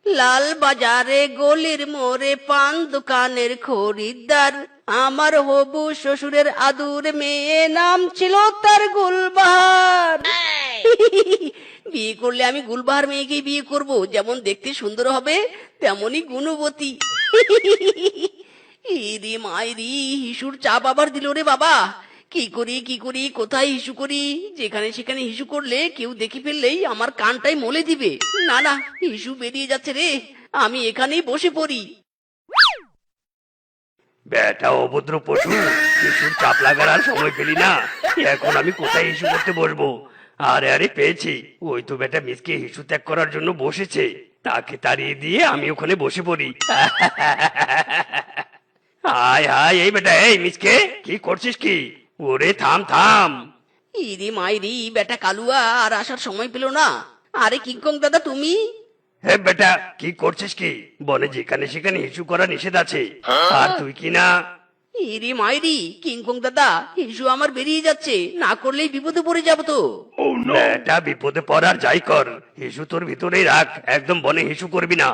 লাল বাজারে গলির মোড়ে পান দোকানের খরিদ্দার, আমার হবু শ্বশুরের আদুর মেয়ে, নাম ছিল তার গুলবাহার। বিয়ে করলে আমি গুলবাহার মেয়েকেই বিয়ে করব, যেমন দেখতে সুন্দর হবে তেমনই গুণবতী। ইরি মাইরি, হিসুর চাপ আবার দিল রে বাবা। কি করি কি করি, কোথায় হিসু করি? যেখানে সেখানে হিসু করলে কেউ দেখে ফেললেই আমার কানটাই মলে দিবে। না না, হিসু বেরিয়ে যাচ্ছে রে, আমি এখানেই বসে পড়ি। বেটা অভদ্র পশু, হিসুর চাপ লাগার আর সময় পেলি না। এখন আমি কোথায় হিসু করতে বসবো? আরে আরে পেয়েছি, ওই তো বেটা মিসকে হিসু ত্যাগ করার জন্য বসেছে, তাকে তাড়িয়ে দিয়ে আমি ওখানে বসে পড়ি। হায় হায়, এই বেটা, এই মিসকে, কি করছিস কি? ওরে থাম থাম। ইরি মাইরি, বেটা কালুয়া আর আসার সময় পেল না। আরে কিংকং দাদা, তুমি? হে বেটা, কি করছিস কি? বনে যেখানে সেখানে হিসু করা নিষেধ আছে, আর তুই কি না? ইরি মাইরি, কিংকং দাদা, হিসু আমার বেরিয়ে যাচ্ছে, না করলেই বিপদে পড়ে যাবো তো। বেটা বিপদে পড়ার যাই কর, হিসু তোর ভিতরেই রাখ, একদম বনে হিসু করবি না।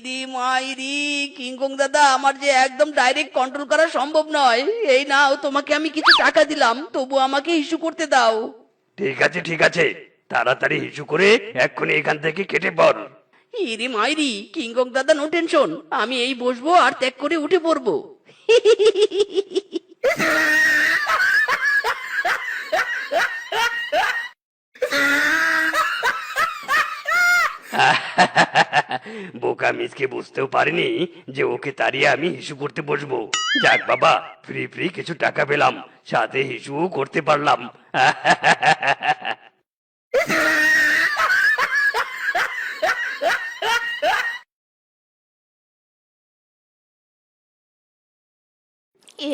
ইরি মাইরি, কিংকং দাদা, আমার যে একদম ডাইরেক্ট কন্ট্রোল করা সম্ভব নয়। এই নাও, তোমাকে আমি কিছু টাকা দিলাম, তবু আমাকে ইস্যু করতে দাও। ঠিক আছে ঠিক আছে, তাড়াতাড়ি হিসু করে এক্ষুনি এখান থেকে কেটে পড়। ইরি মাইরি, কিংকং দাদা, নো টেনশন, আমি এই বসবো আর ত্যাগ করে উঠে পড়বো। বোকা মিসকে বুঝতেও পারিনি যে ওকে তাড়িয়ে আমি হিসু করতে বসবো। যাক বাবা, ফ্রি ফ্রি কিছু টাকা পেলাম, সাথে হিসু করতে পারলাম।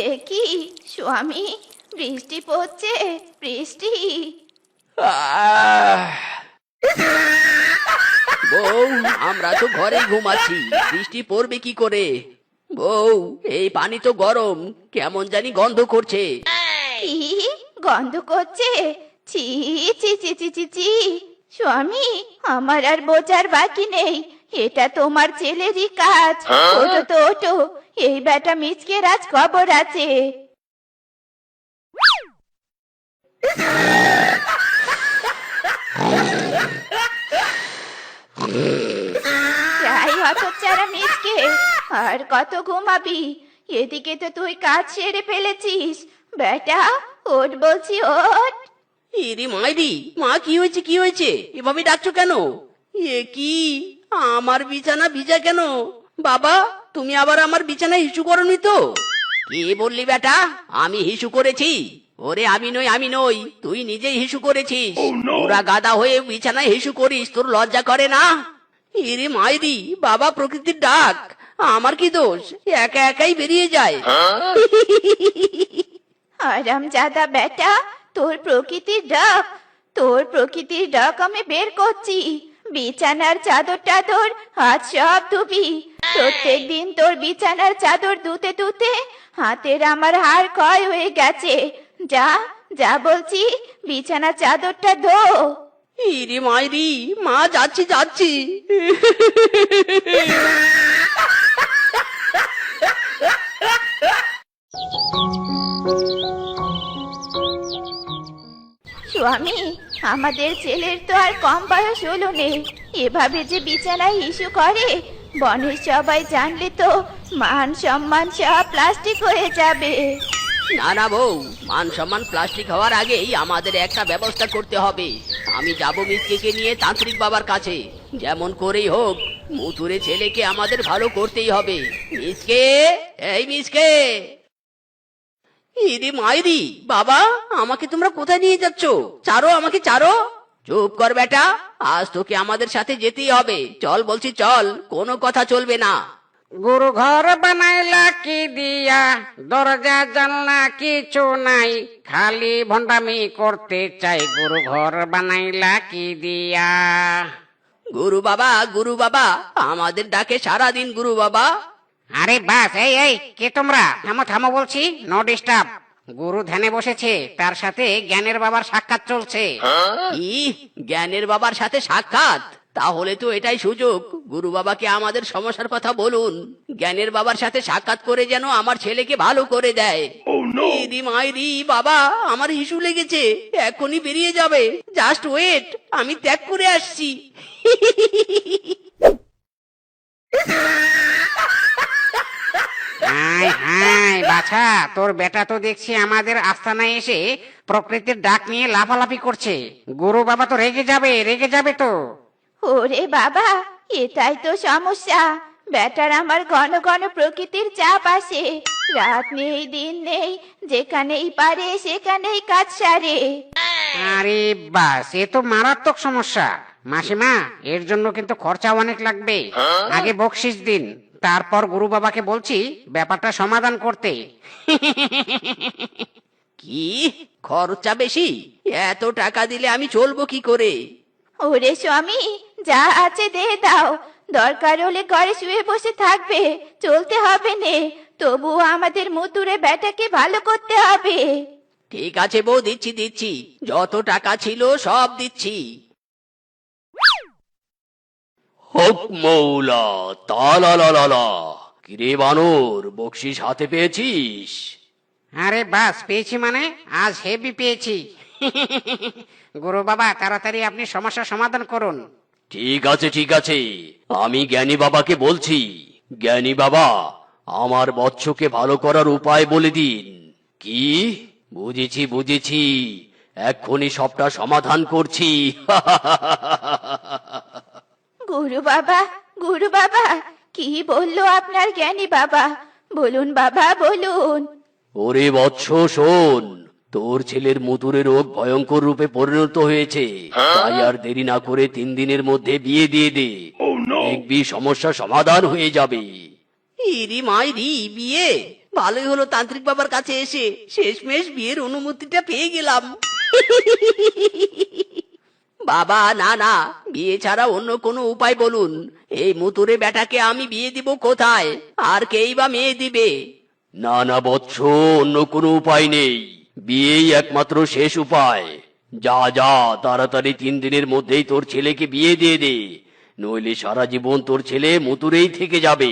এ কি স্বামী, বৃষ্টি পড়ছে, বৃষ্টি। আহ! বউ, আমরা তো ঘরেই ঘুমাচ্ছি, বৃষ্টি পড়বে কি করে? বউ, এই পানি তো গরম, কেমন জানি গন্ধ করছে। কি গন্ধ করছে? ছি ছি ছি ছি ছি ছি। স্বামী, আমার আর বোঝার বাকি নেই, এটা তোমার ছেলেরই কাজ। ওঠো তো ওঠো, এই বেটা মিচকের আজ খবর আছে। যাই হতচ্ছাড়া মিচকে, আর কত ঘুমাবি? এদিকে তো তুই কাজ সেরে ফেলেছিস। বেটা ওঠ বলছি, ওঠ। ইরি মাইরি, মা, কি হয়েছে কি হয়েছে, এভাবে ডাকছো কেন? এ কি, আমার বিছানা ভিজা কেন? বাবা, তুমি আবার আমার বিছানায় হিসু করনি তো? কি বললি বেটা, আমি হিসু করেছি? ওরে আমি নই, আমি নই, তুই নিজেই হিসু করেছিস। পুরা গাদা হয়ে বিছানায় হিসু করিস, তোর লজ্জা করে না? ইরে মাইরি, বাবা, প্রকৃতির ডাক, আমার কি দোষ? একা একাই বেরিয়ে যায়। আরামজাদা বেটা, তোর প্রকৃতির ডাক, তোর প্রকৃতির ডাক আমি বের করছি। বিছানার চাদর টাদর হাত সব ধুবি। প্রত্যেক দিন তোর বিছানার চাদর ধুতে ধুতে হাতের আমার হাড় ক্ষয় হয়ে গেছে। যা যা বলছি, বিছানার চাদরটা ধো। ইরে মাইরি, মা, যাচ্ছি যাচ্ছি। স্বামী, আমাদের ছেলের তো আর কম বয়স হলো নেই, এভাবে যে বিছানায় হিসু করে, বনের সবাই জানলে তো মান সম্মান সব প্লাস্টিক হয়ে যাবে। না না বউ, মান সম্মান প্লাস্টিক হওয়ার আগেই আমাদের একটা ব্যবস্থা করতে হবে। আমি যাবো মিসকে নিয়ে তান্ত্রিক বাবার কাছে, যেমন করেই হোক মুতুরে ছেলেকে আমাদের ভালো করতেই হবে। মিসকে, এই মিসকে। ইরে মাইরি, বাবা, আমাকে তোমরা কোথায় নিয়ে যাচ্ছ? ছাড়ো আমাকে, ছাড়ো। চুপ কর বেটা, আজ তোকে আমাদের সাথে যেতেই হবে। চল বলছি, চল, কোনো কথা চলবে না। গুরু ঘর বানাইলা কি দিয়া, দরজা জানলা কিছু নাই, খালি ভণ্ডামি করতে চাই, গুরু ঘর বানাইলা কি দিয়া। গুরু বাবা, গুরু বাবা, আমাদের ডাকে সারাদিন গুরু বাবা। আরে বাস, এই এই কে তোমরা? থামো থামো বলছি, নো ডিস্টার্ব। গুরু ধ্যানে বসেছে, তার সাথে জ্ঞানের বাবার সাক্ষাৎ চলছে। কি, জ্ঞানের বাবার সাথে সাক্ষাৎ? তাহলে তো এটাই সুযোগ, গুরু বাবাকে আমাদের সমস্যার কথা বলুন, জ্ঞানের বাবার সাথে সাক্ষাৎ করে যেন আমার ছেলেকে ভালো করে দেয়। ইদি মাইরি বাবা, আমার হিসু লেগেছে, এখনই বেরিয়ে যাবে, জাস্ট ওয়েট, আমি ত্যাগ করে আসছি। হাই হাই বাছা, তোর বেটা তো দেখছি আমাদের আস্তানায় এসে প্রকৃতির ডাক নিয়ে লাফালাফি করছে। গুরু বাবা তো রেগে যাবে তো। ওরে বাবা, এটাই তো সমস্যা। বেটার আমার ঘন ঘন প্রকৃতির চাপ আসে, রাত নেই দিন নেই, যেখানেই পারে সেখানেই কাজ সারে। আরে বাস, এ তো মারাত্মক সমস্যা। মাসিমা, এর জন্য কিন্তু খরচা অনেক লাগবে। আগে বকশিস দিন, তারপর গুরু বাবাকে বলছি ব্যাপারটা সমাধান করতে। কি খরচা বেশি? এত টাকা দিলে আমি চলবো কি করে? ওরে স্বামী, যা আছে দে দাও, দরকার হলে ঘরে শুয়ে বসে থাকবে, চলতে হবে নে, তবুও আমাদের মুতুরে বেটাকে ভালো করতে হবে। ঠিক আছে বউ, দিচ্ছি দিচ্ছি, যত টাকা ছিল সব দিচ্ছি। হক মৌলা তালালালা। কিরে বানর, বকশিস হাতে পেয়েছিস? আরে বাস, পেয়েছি মানে আজ হেভি পেয়েছি। গুরু বাবা, তাড়াতাড়ি আপনি সমস্যার সমাধান করুন। ঠিক আছে ঠিক আছে, আমি জ্ঞানী বাবাকে বলছি। জ্ঞানী বাবা, আমার বৎসকে ভালো করার উপায় বলে দিন। কি? বুঝেছি বুঝেছি, এক্ষুনি সবটা সমাধান করছি। গুরু বাবা, কি বললো আপনার জ্ঞানী বাবা? বলুন বাবা বলুন। ওরে বৎস শোন, তোর ছেলের মুতুরে রোগ ভয়ঙ্কর রূপে পরিণত হয়েছে, তাই আর দেরি না করে 3 দিনের মধ্যে বিয়ে দিয়ে দে, দেখবি সমস্যা সমাধান হয়ে যাবে। ইরি মাইরি, বিয়ে? ভালোই হলো তান্ত্রিক বাবার কাছে এসে শেষমেশ বিয়ের অনুমতিটা পেয়ে গেলাম। বাবা না না, বিয়ে ছাড়া অন্য কোনো উপায় বলুন। এই মুতুরে বেটাকে আমি বিয়ে দিব কোথায়, আর কেই বা মেয়ে দিবে? না না বৎস, অন্য কোনো উপায় নেই, বিয়েই একমাত্র শেষ উপায়। যা যা, তাড়াতাড়ি 3 দিনের মধ্যেই তোর ছেলেকে বিয়ে দিয়ে দে, নইলে সারা জীবন তোর ছেলে মুতুরেই থেকে যাবে।